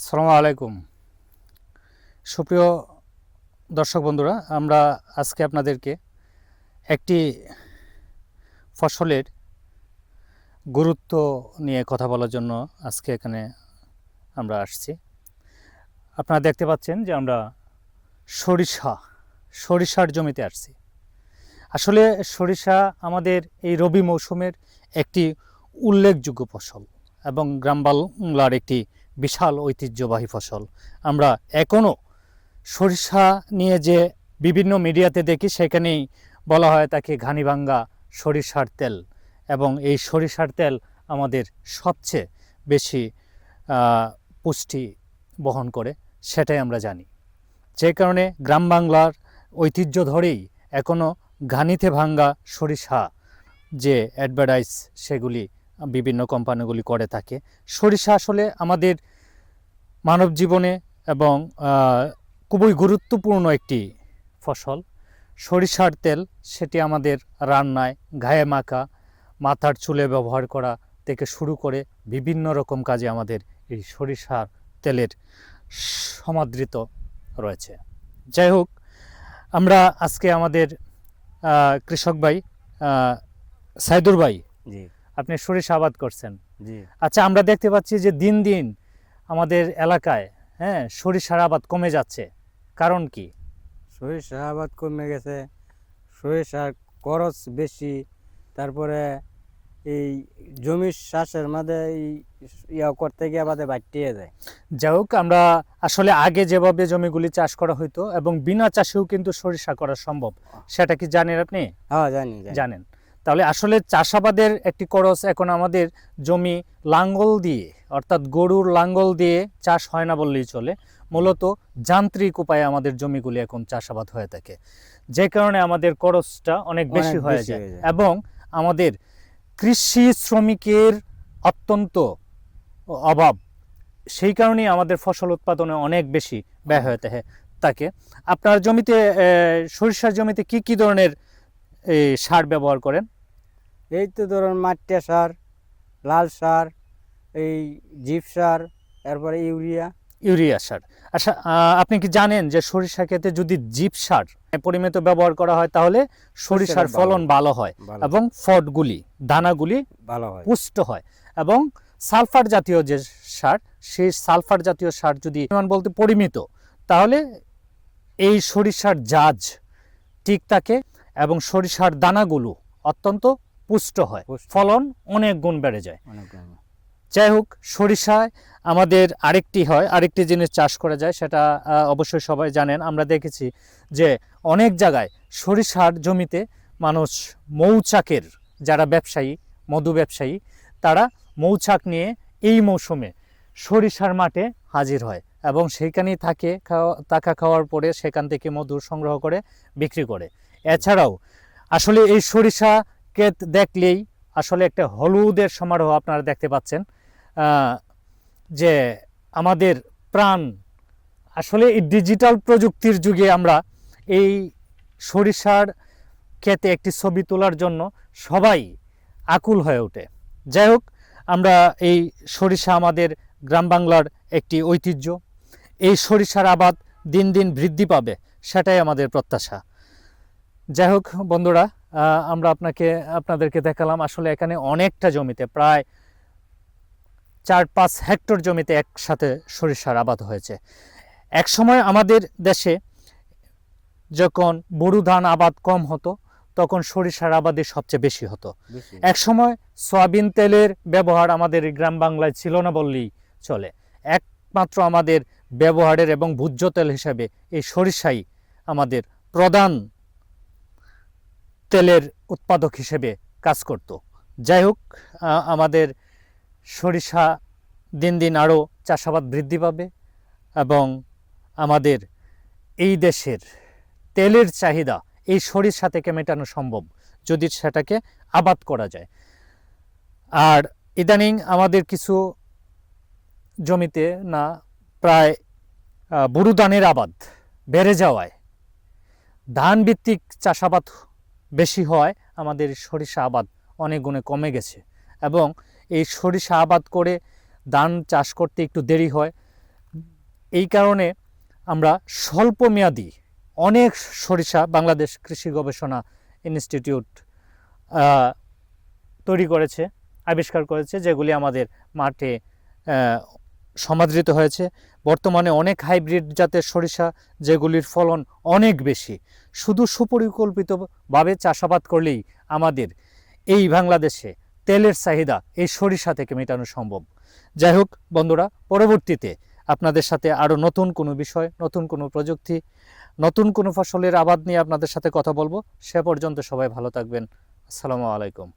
আসসালামু আলাইকুম। সুপ্রিয় দর্শক বন্ধুরা, আমরা আজকে আপনাদেরকে একটি ফসলের গুরুত্ব নিয়ে কথা বলার জন্য আজকে এখানে আমরা আসছি। আপনারা দেখতে পাচ্ছেন যে আমরা সরিষার জমিতে আসছি। আসলে সরিষা আমাদের এই রবি মৌসুমের একটি উল্লেখযোগ্য ফসল এবং গ্রাম বাংলার একটি বিশাল ঐতিহ্যবাহী ফসল। আমরা এখনও সরিষা নিয়ে যে বিভিন্ন মিডিয়াতে দেখি, সেখানেই বলা হয় তাকে ঘানিভাঙ্গা সরিষার তেল, এবং এই সরিষার তেল আমাদের সবচেয়ে বেশি পুষ্টি বহন করে, সেটাই আমরা জানি। যে কারণে গ্রাম বাংলার ঐতিহ্য ধরেই এখনও ঘানিতে ভাঙ্গা সরিষা যে অ্যাডভার্টাইজ সেগুলি বিভিন্ন কোম্পানিগুলি করে থাকে। সরিষা আসলে আমাদের মানব জীবনে এবং খুবই গুরুত্বপূর্ণ একটি ফসল। সরিষার তেল সেটি আমাদের রান্নায়, গায়ে মাখা, মাথার চুলে ব্যবহার করা থেকে শুরু করে বিভিন্ন রকম কাজে আমাদের এই সরিষার তেলের সমাদৃত রয়েছে। যাই হোক, আমরা আজকে আমাদের কৃষক ভাই সাইদুর ভাই, জি আপনি সরিষা আবাদ করছেন। জি আচ্ছা, আমরা দেখতে পাচ্ছি যে দিন দিন আমাদের এলাকায় সরিষার আবাদ কমে যাচ্ছে, কারণ কি? সরিষা আবাদ কমে গেছে, সরিষার খরচ বেশি, তারপরে এই জমির চাষের মধ্যে এই করতে গিয়ে আবাদে বাড়তিয়ে যায়। যাই হোক, আমরা আসলে আগে যেভাবে জমিগুলি চাষ করা হইতো এবং বিনা চাষেও কিন্তু সরিষা করা সম্ভব, সেটা কি জানেন আপনি? হ্যাঁ জানি জানেন। তাহলে আসলে চাষাবাদের একটি খরচ এখন আমাদের জমি লাঙ্গল দিয়ে, অর্থাৎ গরুর লাঙ্গল দিয়ে চাষ হয় না বললেই চলে। মূলত যান্ত্রিক উপায়ে আমাদের জমিগুলি এখন চাষাবাদ হয়ে থাকে, যে কারণে আমাদের খরচটা অনেক বেশি হয়ে যায় এবং আমাদের কৃষি শ্রমিকের অত্যন্ত অভাব। সেই কারণেই আমাদের ফসল উৎপাদনে অনেক বেশি ব্যয় হয়ে থাকে। আপনার জমিতে, সরিষার জমিতে কি কি ধরনের সার ব্যবহার করেন? এই তো ধরুন মাটিয়া সার, লাল সার, এই জিপ সার, তারপরে ইউরিয়া সার। আচ্ছা, আপনি কি জানেন যে সরিষা ক্ষেতে যদি জিপ সার পরিমিত ব্যবহার করা হয় তাহলে সরিষার ফলন ভালো হয় এবং ফটগুলি, দানাগুলি ভালো হয়, পুষ্ট হয়। এবং সালফার জাতীয় যে সার, সেই সালফার জাতীয় সার যদি বলতে পরিমিত, তাহলে এই সরিষার জাজ ঠিক থাকে এবং সরিষার দানাগুলো অত্যন্ত পুষ্ট হয়, ফলন অনেক গুণ বেড়ে যায়। যাই হোক, সরিষায় আমাদের আরেকটি জিনিস চাষ করা যায়, সেটা অবশ্যই সবাই জানেন। আমরা দেখেছি যে অনেক জায়গায় সরিষার জমিতে মানুষ মৌচাকের, যারা ব্যবসায়ী, মধু ব্যবসায়ী, তারা মৌচাক নিয়ে এই মৌসুমে সরিষার মাঠে হাজির হয় এবং সেইখানেই টাকা খাওয়ার পরে সেখান থেকে মধু সংগ্রহ করে বিক্রি করে। এছাড়াও আসলে এই সরিষা ক্ষেত দেখলেই আসলে একটা হলুদের সমারোহ আপনারা দেখতে পাচ্ছেন, যে আমাদের প্রাণ। আসলে এই ডিজিটাল প্রযুক্তির যুগে আমরা এই সরিষার ক্ষেতে একটি ছবি তোলার জন্য সবাই আকুল হয়ে ওঠে। যাই হোক, আমরা এই সরিষা আমাদের গ্রাম বাংলার একটি ঐতিহ্য। এই সরিষার আবাদ দিন দিন বৃদ্ধি পাবে, সেটাই আমাদের প্রত্যাশা। যাই হোক বন্ধুরা, আমরা আপনাদেরকে দেখালাম আসলে এখানে অনেকটা জমিতে, প্রায় 4-5 হেক্টর জমিতে একসাথে সরিষার আবাদ হয়েছে। এক সময় আমাদের দেশে যখন বোরো ধান আবাদ কম হতো, তখন সরিষার আবাদই সবচেয়ে বেশি হতো। এক সময় সয়াবিন তেলের ব্যবহার আমাদের গ্রাম বাংলায় ছিল না বললেই চলে। একমাত্র আমাদের ব্যবহারের এবং ভোজ্য তেল হিসাবে এই সরিষাই আমাদের প্রধান তেলের উৎপাদক হিসেবে কাজ করত। যাই হোক, আমাদের সরিষা দিন দিন আরও চাষাবাদ বৃদ্ধি পাবে এবং আমাদের এই দেশের তেলের চাহিদা এই সরিষা থেকে মেটানো সম্ভব যদি সেটাকে আবাদ করা যায়। আর ইদানিং আমাদের কিছু জমিতে না প্রায় বোরো ধানের আবাদ বেড়ে যাওয়ায়, ধান ভিত্তিক চাষাবাদ বেশি হয়, আমাদের সরিষা আবাদ অনেক গুণে কমে গেছে এবং এই সরিষা আবাদ করে ধান চাষ করতে একটু দেরি হয়। এই কারণে আমরা স্বল্পমেয়াদী অনেক সরিষা বাংলাদেশ কৃষি গবেষণা ইনস্টিটিউট তৈরি করেছে, আবিষ্কার করেছে, যেগুলি আমাদের মাঠে সমাদৃত হয়েছে। বর্তমানে অনেক হাইব্রিড জাতের সরিষা যেগুলির ফলন অনেক বেশি। শুধু সুপরিকল্পিতভাবে চাষাবাদ করলেই আমাদের এই বাংলাদেশে তেলের চাহিদা এই সরিষা থেকে মেটানো সম্ভব। যাই হোক বন্ধুরা, পরবর্তীতে আপনাদের সাথে আরও নতুন কোনো বিষয়, নতুন কোনো প্রযুক্তি, নতুন কোনো ফসলের আবাদ নিয়ে আপনাদের সাথে কথা বলবো। সে পর্যন্ত সবাই ভালো থাকবেন। আসসালামু আলাইকুম।